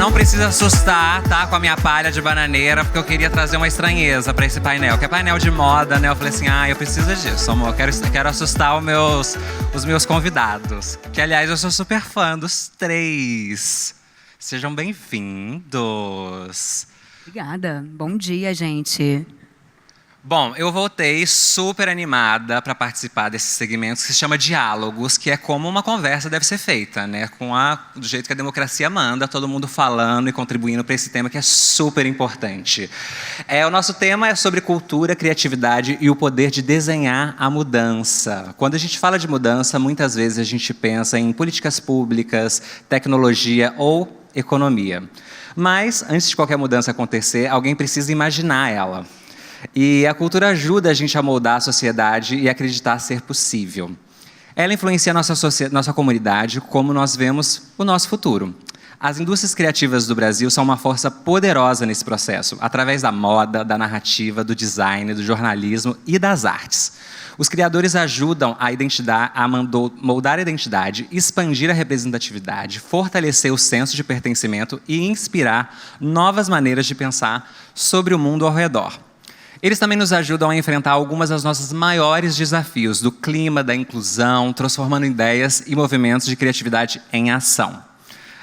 Não precisa assustar, tá? Com a minha palha de bananeira, porque eu queria trazer uma estranheza pra esse painel, que é painel de moda, né? Eu falei assim, eu preciso disso, amor. Quero assustar os meus convidados. Que, aliás, eu sou super fã dos três. Sejam bem-vindos. Obrigada. Bom dia, gente. Bom, eu voltei super animada para participar desse segmento que se chama Diálogos, que é como uma conversa deve ser feita, né? Do jeito que a democracia manda, todo mundo falando e contribuindo para esse tema que é super importante. O nosso tema é sobre cultura, criatividade e o poder de desenhar a mudança. Quando a gente fala de mudança, muitas vezes a gente pensa em políticas públicas, tecnologia ou economia. Mas, antes de qualquer mudança acontecer, alguém precisa imaginar ela. E a cultura ajuda a gente a moldar a sociedade e acreditar ser possível. Ela influencia a nossa comunidade, como nós vemos o nosso futuro. As indústrias criativas do Brasil são uma força poderosa nesse processo, através da moda, da narrativa, do design, do jornalismo e das artes. Os criadores ajudam a moldar a identidade, expandir a representatividade, fortalecer o senso de pertencimento e inspirar novas maneiras de pensar sobre o mundo ao redor. Eles também nos ajudam a enfrentar algumas das nossos maiores desafios, do clima, da inclusão, transformando ideias e movimentos de criatividade em ação.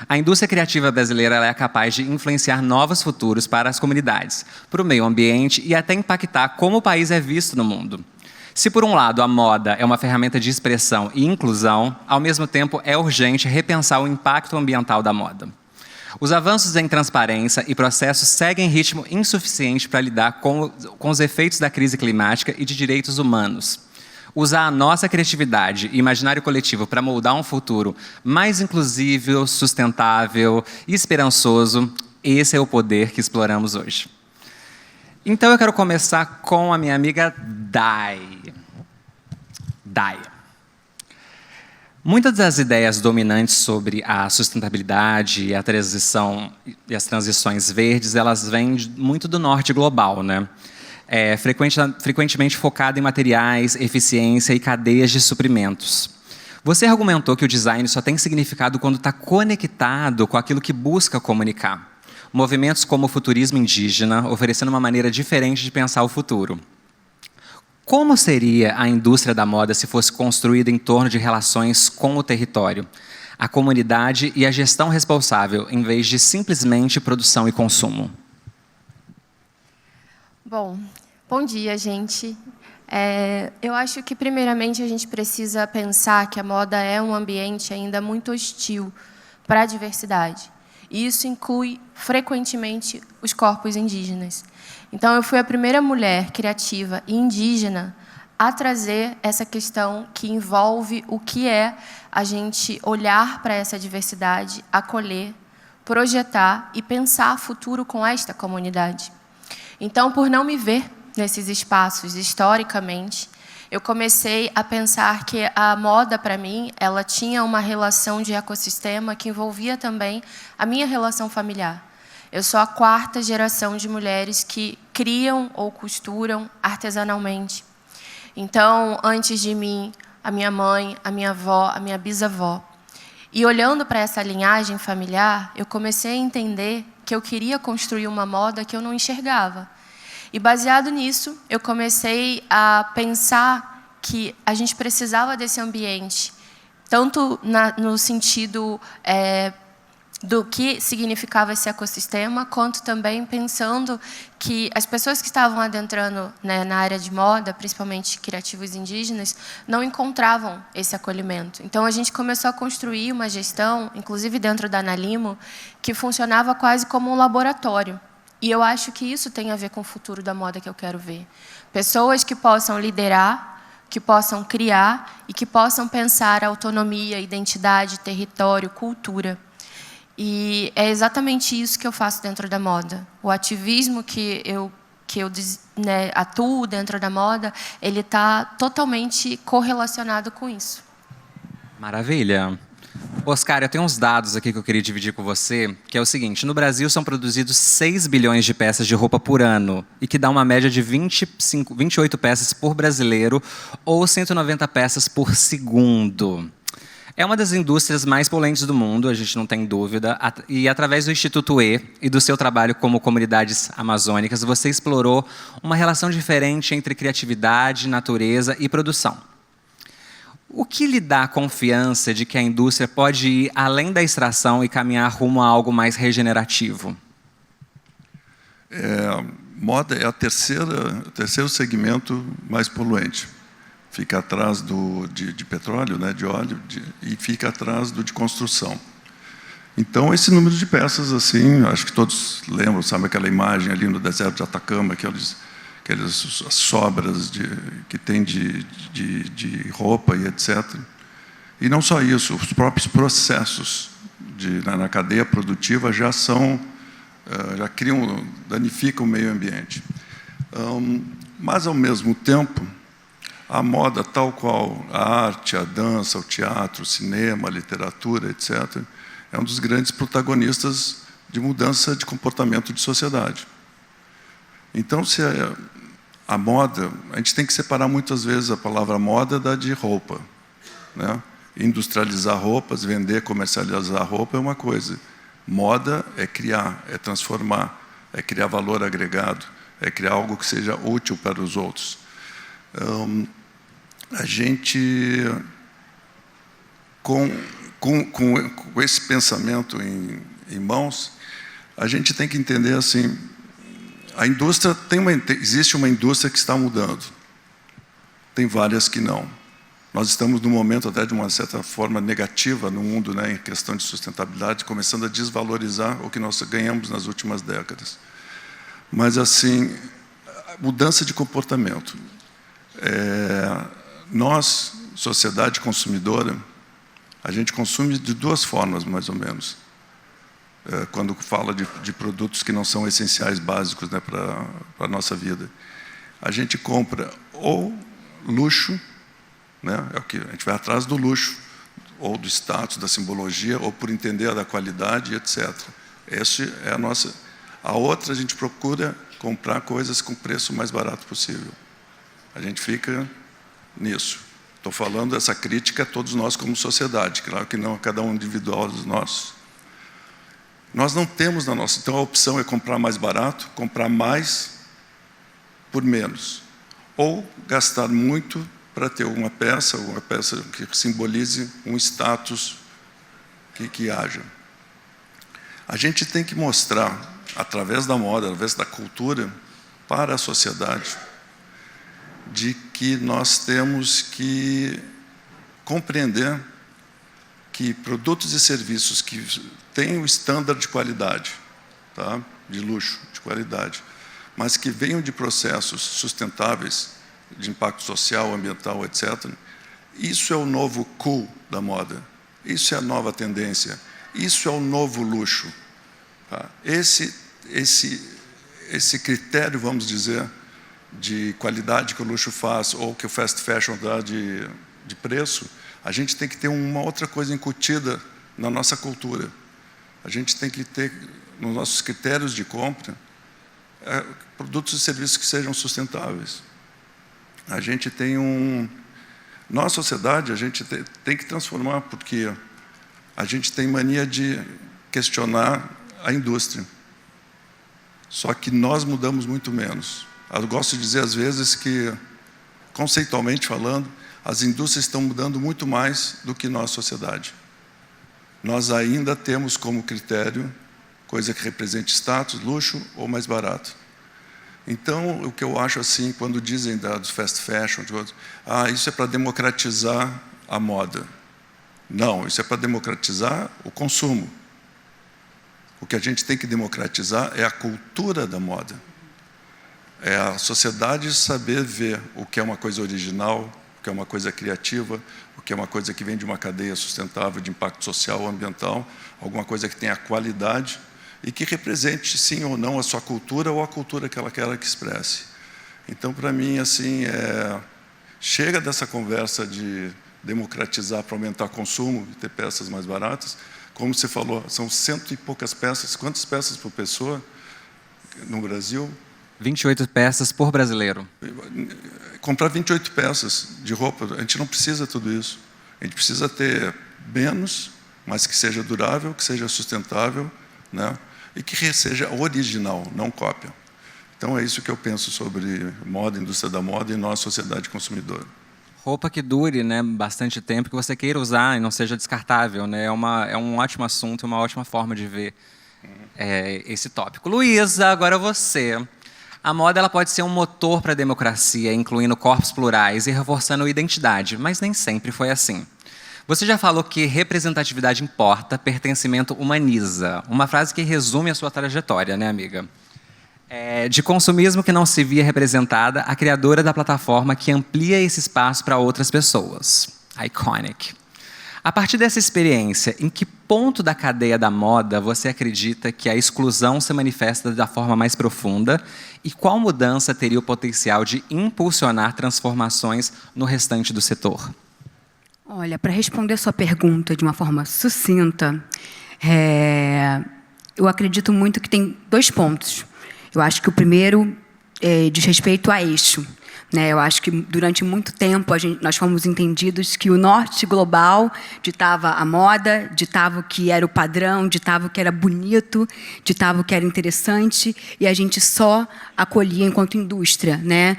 A indústria criativa brasileira é capaz de influenciar novos futuros para as comunidades, para o meio ambiente e até impactar como o país é visto no mundo. Se, por um lado, a moda é uma ferramenta de expressão e inclusão, ao mesmo tempo é urgente repensar o impacto ambiental da moda. Os avanços em transparência e processos seguem ritmo insuficiente para lidar com os efeitos da crise climática e de direitos humanos. Usar a nossa criatividade e imaginário coletivo para moldar um futuro mais inclusivo, sustentável e esperançoso, esse é o poder que exploramos hoje. Então eu quero começar com a minha amiga Dai. Muitas das ideias dominantes sobre a sustentabilidade e a transição e as transições verdes, elas vêm muito do norte global, né? Frequentemente focada em materiais, eficiência e cadeias de suprimentos. Você argumentou que o design só tem significado quando está conectado com aquilo que busca comunicar. Movimentos como o futurismo indígena, oferecendo uma maneira diferente de pensar o futuro. Como seria a indústria da moda se fosse construída em torno de relações com o território, a comunidade e a gestão responsável, em vez de simplesmente produção e consumo? Bom dia, gente. Eu acho que, primeiramente, a gente precisa pensar que a moda é um ambiente ainda muito hostil para a diversidade. E isso inclui, frequentemente, os corpos indígenas. Então, eu fui a primeira mulher criativa e indígena a trazer essa questão que envolve o que é a gente olhar para essa diversidade, acolher, projetar e pensar futuro com esta comunidade. Então, por não me ver nesses espaços, historicamente, eu comecei a pensar que a moda, para mim, ela tinha uma relação de ecossistema que envolvia também a minha relação familiar. Eu sou a 4ª geração de mulheres que criam ou costuram artesanalmente. Então, antes de mim, a minha mãe, a minha avó, a minha bisavó. E olhando para essa linhagem familiar, eu comecei a entender que eu queria construir uma moda que eu não enxergava. E, baseado nisso, eu comecei a pensar que a gente precisava desse ambiente, tanto no sentido do que significava esse ecossistema, quanto também pensando que as pessoas que estavam adentrando, né, na área de moda, principalmente criativos indígenas, não encontravam esse acolhimento. Então, a gente começou a construir uma gestão, inclusive dentro da Analimo, que funcionava quase como um laboratório. E eu acho que isso tem a ver com o futuro da moda que eu quero ver. Pessoas que possam liderar, que possam criar e que possam pensar autonomia, identidade, território, cultura. E é exatamente isso que eu faço dentro da moda. O ativismo que eu atuo dentro da moda, ele está totalmente correlacionado com isso. Maravilha. Oscar, eu tenho uns dados aqui que eu queria dividir com você, que é o seguinte: no Brasil são produzidos 6 bilhões de peças de roupa por ano, e que dá uma média de 28 peças por brasileiro, ou 190 peças por segundo. É uma das indústrias mais poluentes do mundo, a gente não tem dúvida. E através do Instituto E e do seu trabalho como comunidades amazônicas, você explorou uma relação diferente entre criatividade, natureza e produção. O que lhe dá a confiança de que a indústria pode ir além da extração e caminhar rumo a algo mais regenerativo? Moda é o terceiro segmento mais poluente. Fica atrás de petróleo, né, de óleo, e fica atrás do de construção. Então, esse número de peças, assim, acho que todos lembram, sabe aquela imagem ali no deserto de Atacama, aquelas sobras que tem de roupa e etc. E não só isso, os próprios processos na cadeia produtiva já danificam o meio ambiente. Mas, ao mesmo tempo, a moda, tal qual a arte, a dança, o teatro, o cinema, a literatura, etc., é um dos grandes protagonistas de mudança de comportamento de sociedade. Então, se a moda, a gente tem que separar muitas vezes a palavra moda da de roupa, né? Industrializar roupas, vender, comercializar roupa é uma coisa. Moda é criar, é transformar, é criar valor agregado, é criar algo que seja útil para os outros. A gente, com esse pensamento em mãos, a gente tem que entender assim, a indústria existe uma indústria que está mudando, tem várias que não. Nós estamos num momento até de uma certa forma negativa no mundo, né, em questão de sustentabilidade, começando a desvalorizar o que nós ganhamos nas últimas décadas. Mas assim, mudança de comportamento. Nós, sociedade consumidora, a gente consome de duas formas, mais ou menos. Quando fala de produtos que não são essenciais, básicos, né, para a nossa vida. A gente compra ou luxo, né, é o que a gente vai atrás do luxo, ou do status, da simbologia, ou por entender da qualidade, etc. Essa é a nossa. A outra, a gente procura comprar coisas com o preço mais barato possível. A gente fica nisso. Estou falando dessa crítica a todos nós como sociedade, claro que não a cada um individual dos nossos. Nós não temos na nossa... Então, a opção é comprar mais barato, comprar mais por menos. Ou gastar muito para ter uma peça que simbolize um status que haja. A gente tem que mostrar, através da moda, através da cultura, para a sociedade, de que nós temos que compreender que produtos e serviços que têm o estándar de qualidade, tá? De luxo, de qualidade, mas que venham de processos sustentáveis, de impacto social, ambiental, etc., isso é o novo cool da moda, isso é a nova tendência, isso é o novo luxo. Tá? Esse critério, vamos dizer, de qualidade que o luxo faz, ou que o fast fashion dá de preço, a gente tem que ter uma outra coisa incutida na nossa cultura. A gente tem que ter, nos nossos critérios de compra, produtos e serviços que sejam sustentáveis. A gente tem na sociedade, a gente tem que transformar, porque a gente tem mania de questionar a indústria. Só que nós mudamos muito menos. Eu gosto de dizer, às vezes, que, conceitualmente falando, as indústrias estão mudando muito mais do que nós, sociedade. Nós ainda temos como critério coisa que represente status, luxo ou mais barato. Então, o que eu acho assim, quando dizem dos fast fashion, isso é para democratizar a moda. Não, isso é para democratizar o consumo. O que a gente tem que democratizar é a cultura da moda. É a sociedade saber ver o que é uma coisa original, o que é uma coisa criativa, o que é uma coisa que vem de uma cadeia sustentável de impacto social ou ambiental, alguma coisa que tenha qualidade e que represente, sim ou não, a sua cultura ou a cultura que ela quer que expresse. Então, para mim, assim, chega dessa conversa de democratizar para aumentar o consumo e ter peças mais baratas. Como você falou, são 100 e poucas peças. Quantas peças por pessoa no Brasil? 28 peças por brasileiro. Comprar 28 peças de roupa, a gente não precisa tudo isso. A gente precisa ter menos, mas que seja durável, que seja sustentável, né? E que seja original, não cópia. Então é isso que eu penso sobre moda, indústria da moda e nós, sociedade consumidora. Roupa que dure, né, bastante tempo, que você queira usar e não seja descartável, né? É um ótimo assunto, uma ótima forma de ver esse tópico. Luísa, agora você. A moda ela pode ser um motor para a democracia, incluindo corpos plurais e reforçando a identidade, mas nem sempre foi assim. Você já falou que representatividade importa, pertencimento humaniza. Uma frase que resume a sua trajetória, né, amiga? De consumismo que não se via representada, a criadora da plataforma que amplia esse espaço para outras pessoas. Iconic. A partir dessa experiência, em que ponto da cadeia da moda você acredita que a exclusão se manifesta da forma mais profunda e qual mudança teria o potencial de impulsionar transformações no restante do setor? Olha, para responder a sua pergunta de uma forma sucinta, eu acredito muito que tem 2 pontos. Eu acho que o primeiro diz respeito a eixo. Né? Eu acho que durante muito tempo nós fomos entendidos que o norte global ditava a moda, ditava o que era o padrão, ditava o que era bonito, ditava o que era interessante, e a gente só acolhia enquanto indústria. Né?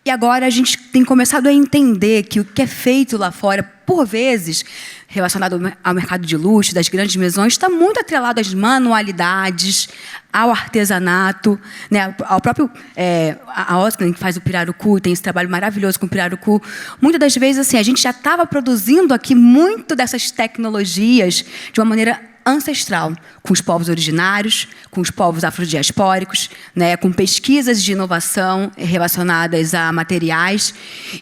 E agora a gente tem começado a entender que o que é feito lá fora, por vezes, relacionado ao mercado de luxo, das grandes maisons, está muito atrelado às manualidades, ao artesanato, né? Ao próprio... a Oscar, que faz o pirarucu, tem esse trabalho maravilhoso com o pirarucu. Muitas das vezes, assim, a gente já estava produzindo aqui muito dessas tecnologias de uma maneira ancestral, com os povos originários, com os povos afrodiaspóricos, né, com pesquisas de inovação relacionadas a materiais.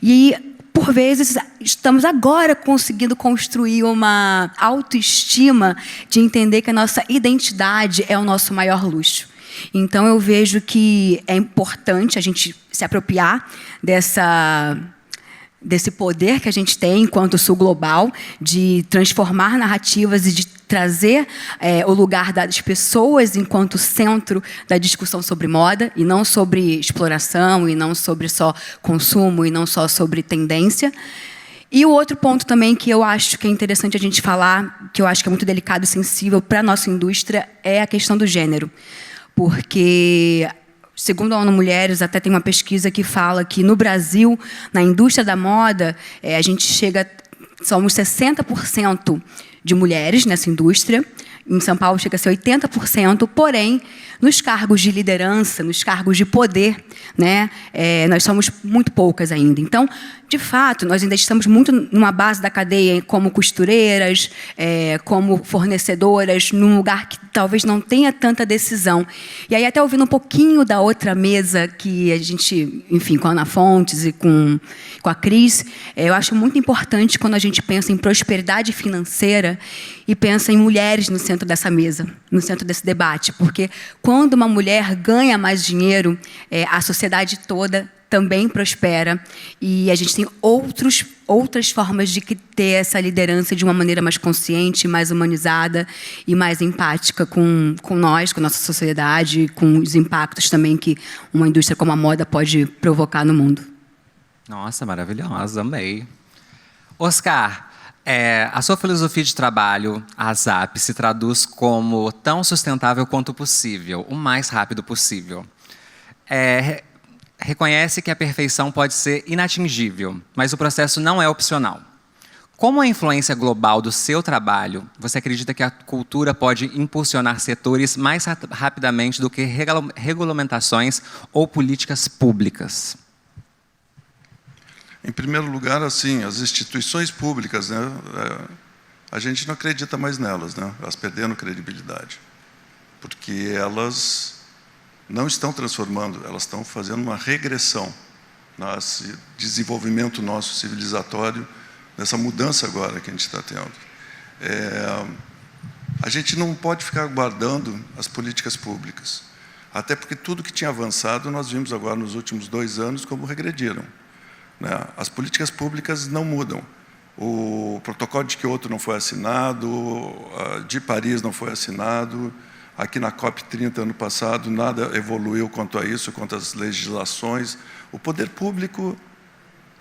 E, por vezes, estamos agora conseguindo construir uma autoestima de entender que a nossa identidade é o nosso maior luxo. Então, eu vejo que é importante a gente se apropriar desse poder que a gente tem enquanto sul global, de transformar narrativas e de trazer o lugar das pessoas enquanto centro da discussão sobre moda, e não sobre exploração, e não sobre só consumo, e não só sobre tendência. E o outro ponto também que eu acho que é interessante a gente falar, que eu acho que é muito delicado e sensível para a nossa indústria, é a questão do gênero. Porque... Segundo a ONU Mulheres, até tem uma pesquisa que fala que, no Brasil, na indústria da moda, somos 60% de mulheres nessa indústria. Em São Paulo chega a ser 80%, porém, nos cargos de liderança, nos cargos de poder, né, nós somos muito poucas ainda. Então, de fato, nós ainda estamos muito numa base da cadeia como costureiras, como fornecedoras, num lugar que talvez não tenha tanta decisão. E aí, até ouvindo um pouquinho da outra mesa que a gente, enfim, com a Ana Fontes e com a Cris, eu acho muito importante quando a gente pensa em prosperidade financeira e pensa em mulheres no centro dessa mesa, no centro desse debate, porque quando uma mulher ganha mais dinheiro, a sociedade toda também prospera, e a gente tem outras formas de ter essa liderança de uma maneira mais consciente, mais humanizada e mais empática com nós, com a nossa sociedade, com os impactos também que uma indústria como a moda pode provocar no mundo. Nossa, maravilhosa, amei. Oscar, a sua filosofia de trabalho, a ZAP, se traduz como tão sustentável quanto possível, o mais rápido possível. Reconhece que a perfeição pode ser inatingível, mas o processo não é opcional. Como a influência global do seu trabalho, você acredita que a cultura pode impulsionar setores mais rapidamente do que regulamentações ou políticas públicas? Em primeiro lugar, assim, as instituições públicas, né, a gente não acredita mais nelas, né? Elas perderam credibilidade, porque elas não estão transformando, elas estão fazendo uma regressão nesse desenvolvimento nosso civilizatório, nessa mudança agora que a gente está tendo. A gente não pode ficar guardando as políticas públicas, até porque tudo que tinha avançado nós vimos agora nos últimos 2 anos como regrediram. Né? As políticas públicas não mudam. O protocolo de Kyoto não foi assinado, de Paris não foi assinado, aqui na COP30, ano passado, nada evoluiu quanto a isso, quanto às legislações. O poder público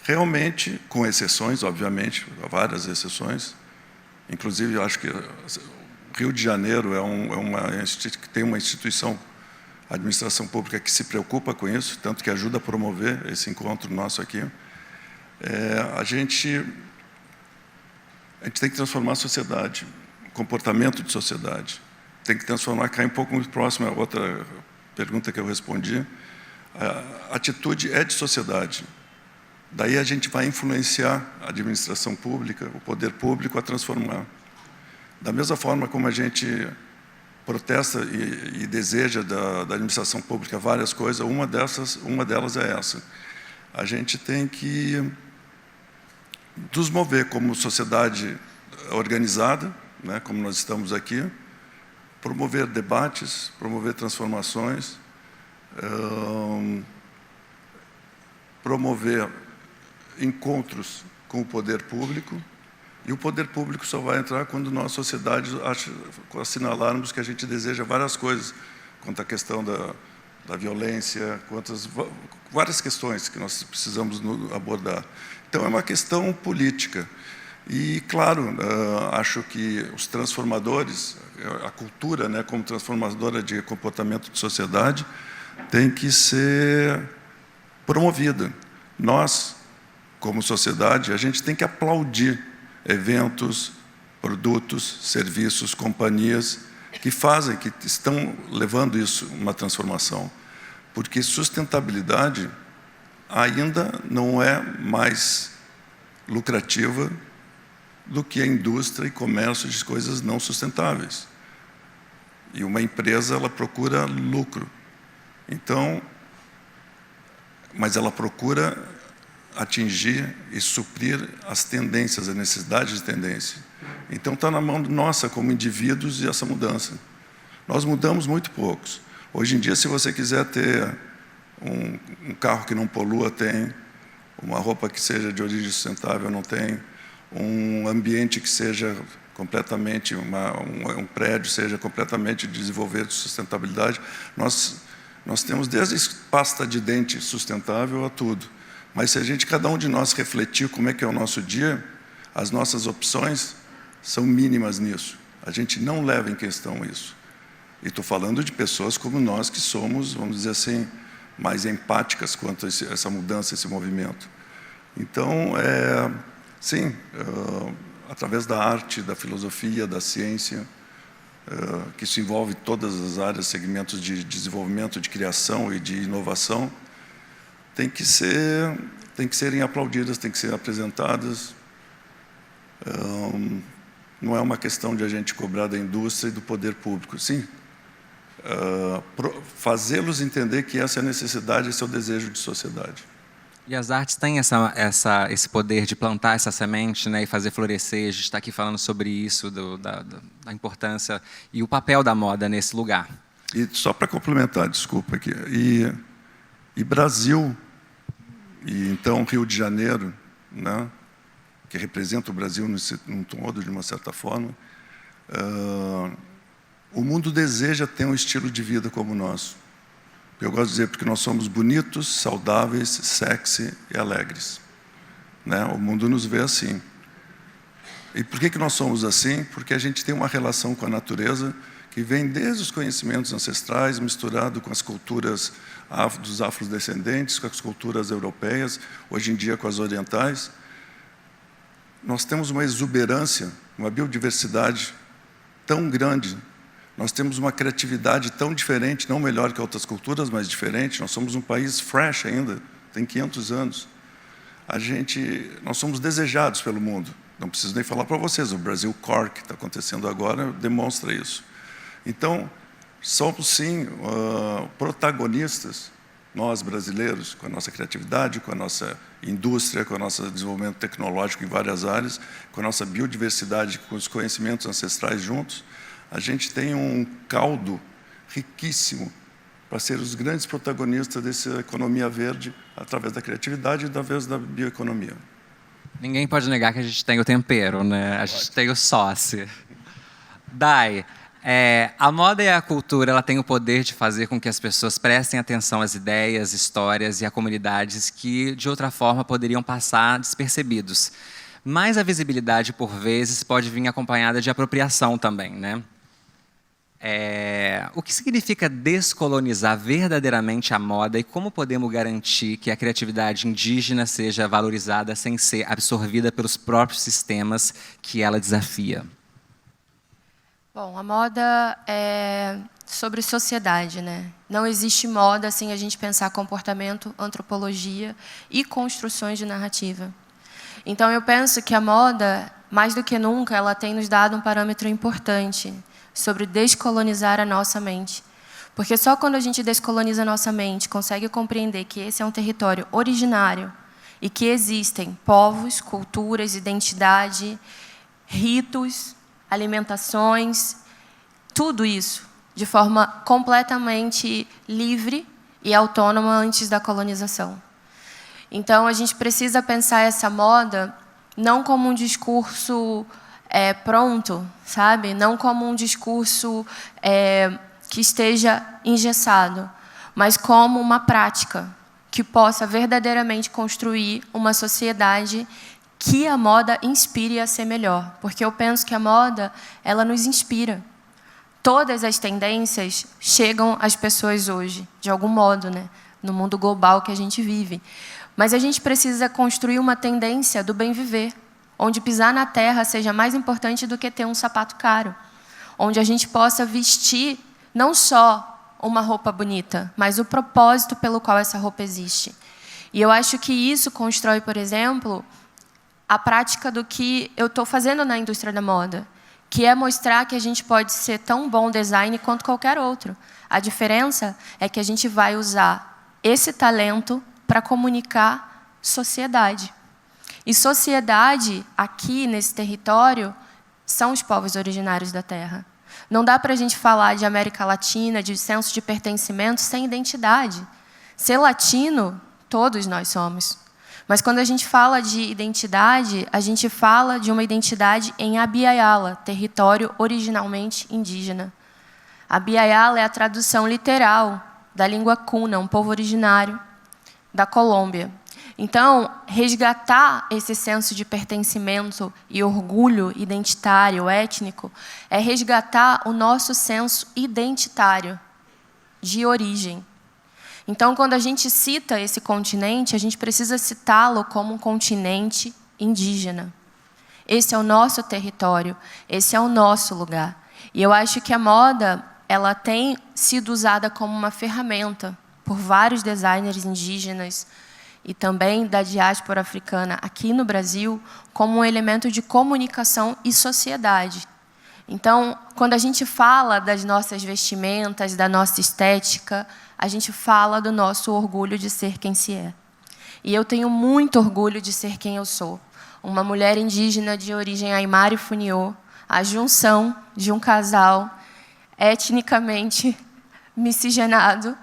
realmente, com exceções, obviamente, há várias exceções. Inclusive, eu acho que o Rio de Janeiro tem uma instituição, a administração pública, que se preocupa com isso, tanto que ajuda a promover esse encontro nosso aqui. A gente tem que transformar a sociedade, o comportamento de sociedade. Tem que transformar, cair um pouco muito próximo à outra pergunta que eu respondi. A atitude é de sociedade. Daí a gente vai influenciar a administração pública, o poder público a transformar. Da mesma forma como a gente protesta e deseja da administração pública várias coisas, uma delas é essa. A gente tem que nos mover como sociedade organizada, né, como nós estamos aqui, promover debates, promover transformações, promover encontros com o poder público, e o poder público só vai entrar quando nós, sociedade, assinalarmos que a gente deseja várias coisas, quanto à questão da violência, várias questões que nós precisamos abordar. Então, é uma questão política. E, claro, acho que os transformadores, a cultura, né, como transformadora de comportamento de sociedade, tem que ser promovida. Nós, como sociedade, a gente tem que aplaudir eventos, produtos, serviços, companhias que estão levando isso uma transformação. Porque sustentabilidade ainda não é mais lucrativa do que a indústria e comércio de coisas não sustentáveis. E uma empresa, ela procura lucro. Então, mas ela procura atingir e suprir as tendências, as necessidades de tendência. Então, está na mão nossa, como indivíduos, e essa mudança. Nós mudamos muito poucos. Hoje em dia, se você quiser ter um carro que não polua, tem. Uma roupa que seja de origem sustentável, não tem. Um ambiente que seja completamente, um prédio seja completamente desenvolvido de sustentabilidade. Nós temos desde pasta de dente sustentável a tudo. Mas se cada um de nós refletir como é que é o nosso dia, as nossas opções são mínimas nisso. A gente não leva em questão isso. E estou falando de pessoas como nós, que somos, vamos dizer assim, mais empáticas quanto a essa mudança, esse movimento. Então, sim, através da arte, da filosofia, da ciência, que isso envolve todas as áreas, segmentos de desenvolvimento, de criação e de inovação, tem que serem aplaudidas, tem que ser apresentadas. Não é uma questão de a gente cobrar da indústria e do poder público. Sim, fazê-los entender que essa é a necessidade, esse é o desejo de sociedade. E as artes têm esse poder de plantar essa semente, né, e fazer florescer. A gente está aqui falando sobre isso, da importância e o papel da moda nesse lugar. E só para complementar, desculpa aqui, e Brasil, e então Rio de Janeiro, né, que representa o Brasil num todo, de uma certa forma, o mundo deseja ter um estilo de vida como o nosso. Eu gosto de dizer porque nós somos bonitos, saudáveis, sexy e alegres. Né? O mundo nos vê assim. E por que nós somos assim? Porque a gente tem uma relação com a natureza que vem desde os conhecimentos ancestrais, misturado com as culturas dos afrodescendentes, com as culturas europeias, hoje em dia com as orientais. Nós temos uma exuberância, uma biodiversidade tão grande. Nós temos uma criatividade tão diferente, não melhor que outras culturas, mas diferente. Nós somos um país fresh ainda, tem 500 anos. Nós somos desejados pelo mundo. Não preciso nem falar para vocês, o Brasil Core, que está acontecendo agora, demonstra isso. Então, somos sim protagonistas, nós brasileiros, com a nossa criatividade, com a nossa indústria, com o nosso desenvolvimento tecnológico em várias áreas, com a nossa biodiversidade, com os conhecimentos ancestrais juntos. A gente tem um caldo riquíssimo para ser os grandes protagonistas dessa economia verde através da criatividade e através da bioeconomia. Ninguém pode negar que a gente tem o tempero, né? A gente tem o sauce. Dai, A moda e a cultura ela tem o poder de fazer com que as pessoas prestem atenção às ideias, histórias e a comunidades que, de outra forma, poderiam passar despercebidos. Mas a visibilidade, por vezes, pode vir acompanhada de apropriação também, né? O que significa descolonizar verdadeiramente a moda e como podemos garantir que a criatividade indígena seja valorizada sem ser absorvida pelos próprios sistemas que ela desafia? Bom, a moda é sobre sociedade, né? Não existe moda sem a gente pensar comportamento, antropologia e construções de narrativa. Então, eu penso que a moda, mais do que nunca, ela tem nos dado um parâmetro importante sobre descolonizar a nossa mente. Porque só quando a gente descoloniza a nossa mente, consegue compreender que esse é um território originário e que existem povos, culturas, identidade, ritos, alimentações, tudo isso de forma completamente livre e autônoma antes da colonização. Então, a gente precisa pensar essa moda não como um discurso pronto, sabe? Não como um discurso que esteja engessado, mas como uma prática que possa verdadeiramente construir uma sociedade que a moda inspire a ser melhor. Porque eu penso que a moda, ela nos inspira. Todas as tendências chegam às pessoas hoje, de algum modo, né? No mundo global que a gente vive. Mas a gente precisa construir uma tendência do bem viver, onde pisar na terra seja mais importante do que ter um sapato caro, onde a gente possa vestir não só uma roupa bonita, mas o propósito pelo qual essa roupa existe. E eu acho que isso constrói, por exemplo, a prática do que eu estou fazendo na indústria da moda, que é mostrar que a gente pode ser tão bom design quanto qualquer outro. A diferença é que a gente vai usar esse talento para comunicar sociedade. E sociedade, aqui nesse território, são os povos originários da terra. Não dá para a gente falar de América Latina, de senso de pertencimento, sem identidade. Ser latino, todos nós somos. Mas quando a gente fala de identidade, a gente fala de uma identidade em Abya-Yala, território originalmente indígena. Abya-Yala é a tradução literal da língua Kuna, um povo originário da Colômbia. Então, resgatar esse senso de pertencimento e orgulho identitário, étnico, é resgatar o nosso senso identitário de origem. Então, quando a gente cita esse continente, a gente precisa citá-lo como um continente indígena. Esse é o nosso território, esse é o nosso lugar. E eu acho que a moda, ela tem sido usada como uma ferramenta por vários designers indígenas e também da diáspora africana aqui no Brasil, como um elemento de comunicação e sociedade. Então, quando a gente fala das nossas vestimentas, da nossa estética, a gente fala do nosso orgulho de ser quem se é. E eu tenho muito orgulho de ser quem eu sou. Uma mulher indígena de origem Aymara e Funiô, a junção de um casal etnicamente miscigenado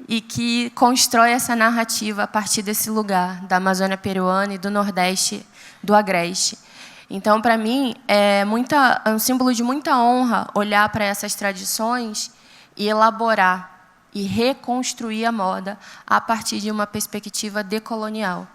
e que constrói essa narrativa a partir desse lugar, da Amazônia peruana e do Nordeste, do Agreste. Então, para mim, é um símbolo de muita honra olhar para essas tradições e elaborar e reconstruir a moda a partir de uma perspectiva decolonial.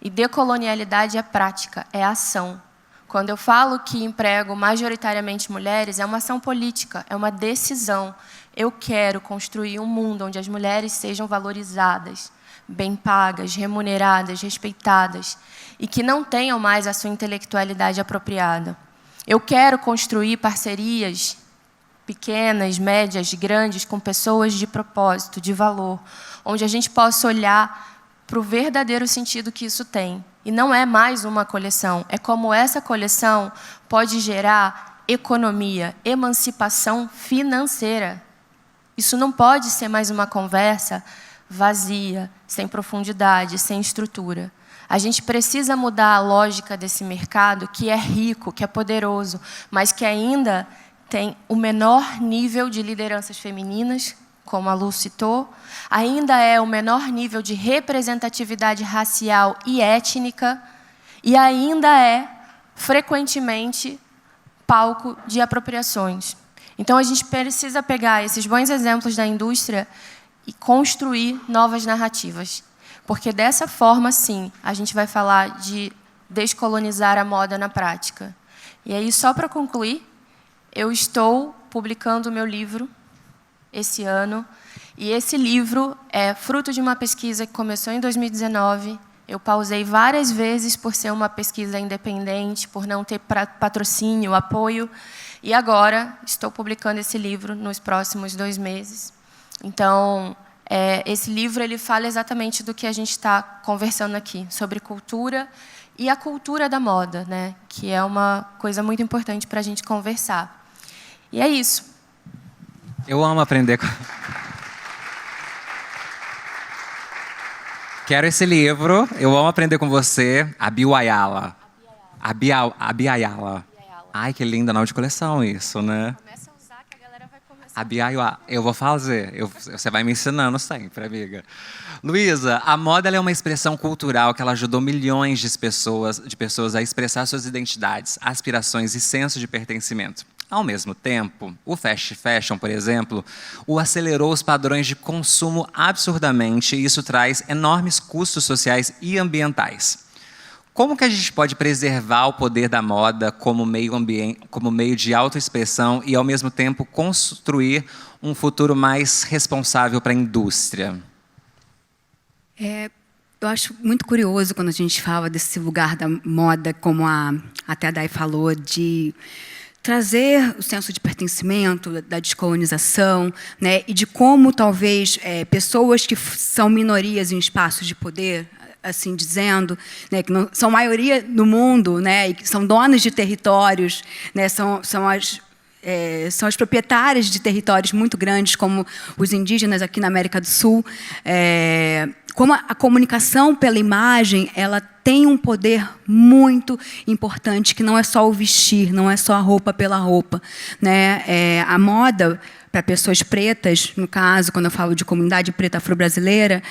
E decolonialidade é prática, é ação. Quando eu falo que emprego majoritariamente mulheres, é uma ação política, é uma decisão. Eu quero construir um mundo onde as mulheres sejam valorizadas, bem pagas, remuneradas, respeitadas, e que não tenham mais a sua intelectualidade apropriada. Eu quero construir parcerias pequenas, médias, grandes, com pessoas de propósito, de valor, onde a gente possa olhar para o verdadeiro sentido que isso tem. E não é mais uma coleção, é como essa coleção pode gerar economia, emancipação financeira. Isso não pode ser mais uma conversa vazia, sem profundidade, sem estrutura. A gente precisa mudar a lógica desse mercado que é rico, que é poderoso, mas que ainda tem o menor nível de lideranças femininas, como a Lu citou, ainda é o menor nível de representatividade racial e étnica, e ainda é, frequentemente, palco de apropriações. Então, a gente precisa pegar esses bons exemplos da indústria e construir novas narrativas. Porque, dessa forma, sim, a gente vai falar de descolonizar a moda na prática. E aí, só para concluir, eu estou publicando o meu livro esse ano. E esse livro é fruto de uma pesquisa que começou em 2019. Eu pausei várias vezes por ser uma pesquisa independente, por não ter patrocínio, apoio. E agora estou publicando esse livro nos próximos 2 meses. Então, esse livro ele fala exatamente do que a gente está conversando aqui, sobre cultura e a cultura da moda, né? Que é uma coisa muito importante para a gente conversar. E é isso. Eu amo aprender com... Quero esse livro, eu amo aprender com você. Abi Ayala. Abi Ayala. Ai, que linda, nome de coleção isso, né? Começa a usar que a galera vai começar. Abi Ayala. Eu vou fazer, você vai me ensinando sempre, amiga. Luísa, a moda ela é uma expressão cultural que ela ajudou milhões de pessoas a expressar suas identidades, aspirações e senso de pertencimento. Ao mesmo tempo, o fast fashion, por exemplo, acelerou os padrões de consumo absurdamente e isso traz enormes custos sociais e ambientais. Como que a gente pode preservar o poder da moda como meio de autoexpressão e, ao mesmo tempo, construir um futuro mais responsável para a indústria? Eu acho muito curioso quando a gente fala desse lugar da moda, como até a Day falou, de trazer o senso de pertencimento, da descolonização, né, e de como talvez pessoas que são minorias em espaços de poder, assim dizendo, né, que não são maioria no mundo, né, e que são donas de territórios, né, são as proprietárias de territórios muito grandes, como os indígenas aqui na América do Sul. Como a comunicação pela imagem, ela tem um poder muito importante, que não é só o vestir, não é só a roupa pela roupa, né? A moda, para pessoas pretas, no caso, quando eu falo de comunidade preta afro-brasileira,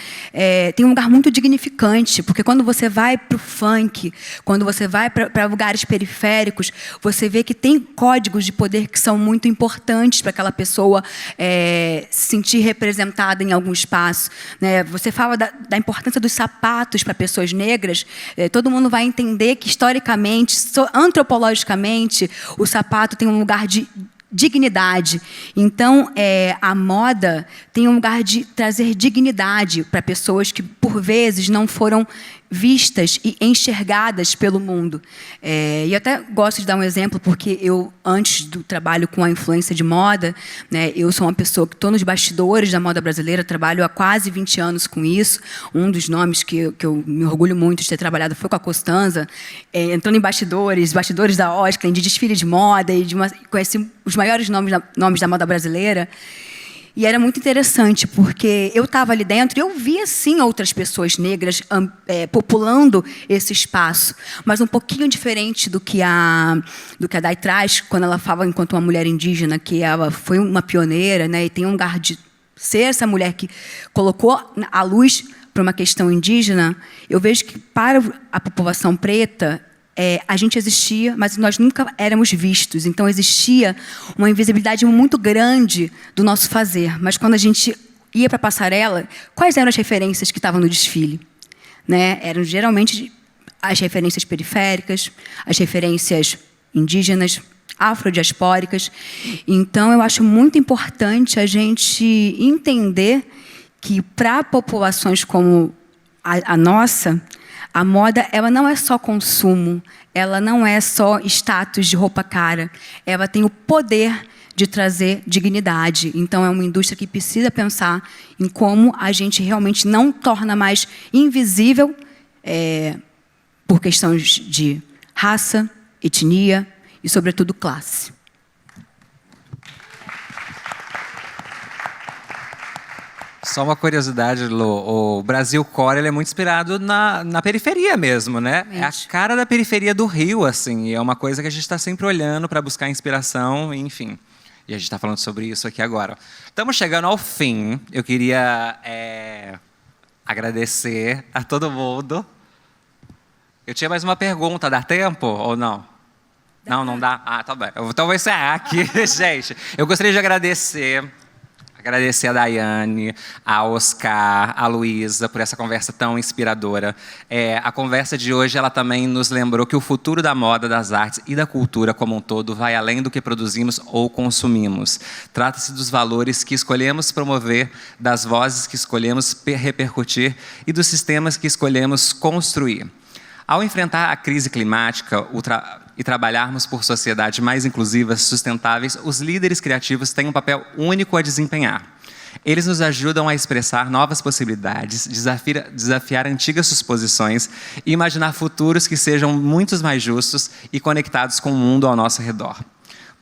tem um lugar muito dignificante, porque quando você vai para o funk, quando você vai para lugares periféricos, você vê que tem códigos de poder que são muito importantes para aquela pessoa se sentir representada em algum espaço, né? Você fala da importância dos sapatos para pessoas negras, todo mundo vai entender que, historicamente, antropologicamente, o sapato tem um lugar de dignidade. Então, a moda tem um lugar de trazer dignidade para pessoas que, por vezes, não foram vistas e enxergadas pelo mundo. E eu até gosto de dar um exemplo, porque eu, antes do trabalho com a influência de moda, né, eu sou uma pessoa que estou nos bastidores da moda brasileira, trabalho há quase 20 anos com isso. Um dos nomes que eu me orgulho muito de ter trabalhado foi com a Costanza, entrando em bastidores da Oscar, de desfile de moda, e conheci os maiores nomes da moda brasileira. E era muito interessante, porque eu estava ali dentro e eu via, sim, outras pessoas negras populando esse espaço, mas um pouquinho diferente do que a Day traz, quando ela fala enquanto uma mulher indígena, que ela foi uma pioneira, né, e tem um lugar de ser essa mulher que colocou a luz para uma questão indígena. Eu vejo que, para a população preta, a gente existia, mas nós nunca éramos vistos. Então, existia uma invisibilidade muito grande do nosso fazer. Mas, quando a gente ia para a passarela, quais eram as referências que estavam no desfile? Né? Eram, geralmente, as referências periféricas, as referências indígenas, afrodiaspóricas. Então, eu acho muito importante a gente entender que, para populações como a nossa, a moda, ela não é só consumo, ela não é só status de roupa cara, ela tem o poder de trazer dignidade. Então, é uma indústria que precisa pensar em como a gente realmente não torna mais invisível, por questões de raça, etnia e, sobretudo, classe. Só uma curiosidade, Lu, o Brasil Core ele é muito inspirado na periferia mesmo, né? É a cara da periferia do Rio, assim, e é uma coisa que a gente está sempre olhando para buscar inspiração, enfim. E a gente está falando sobre isso aqui agora. Estamos chegando ao fim. Eu queria agradecer a todo mundo. Eu tinha mais uma pergunta, dá tempo ou não? Não, não dá? Ah, tá bem. Então vou encerrar aqui, gente. Eu gostaria de agradecer a Daiane, a Oscar, a Luísa, por essa conversa tão inspiradora. A conversa de hoje, ela também nos lembrou que o futuro da moda, das artes e da cultura como um todo vai além do que produzimos ou consumimos. Trata-se dos valores que escolhemos promover, das vozes que escolhemos repercutir e dos sistemas que escolhemos construir. Ao enfrentar a crise climática e trabalharmos por sociedades mais inclusivas, sustentáveis, os líderes criativos têm um papel único a desempenhar. Eles nos ajudam a expressar novas possibilidades, desafiar antigas suposições e imaginar futuros que sejam muito mais justos e conectados com o mundo ao nosso redor.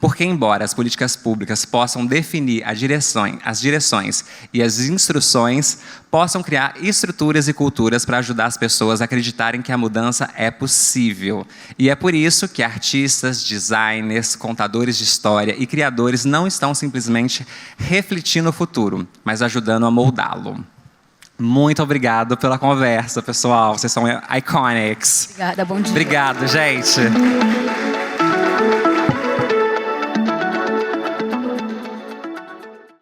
Porque, embora as políticas públicas possam definir as direções e as instruções, possam criar estruturas e culturas para ajudar as pessoas a acreditarem que a mudança é possível. E é por isso que artistas, designers, contadores de história e criadores não estão simplesmente refletindo o futuro, mas ajudando a moldá-lo. Muito obrigado pela conversa, pessoal. Vocês são iconics. Obrigada, bom dia. Obrigado, gente.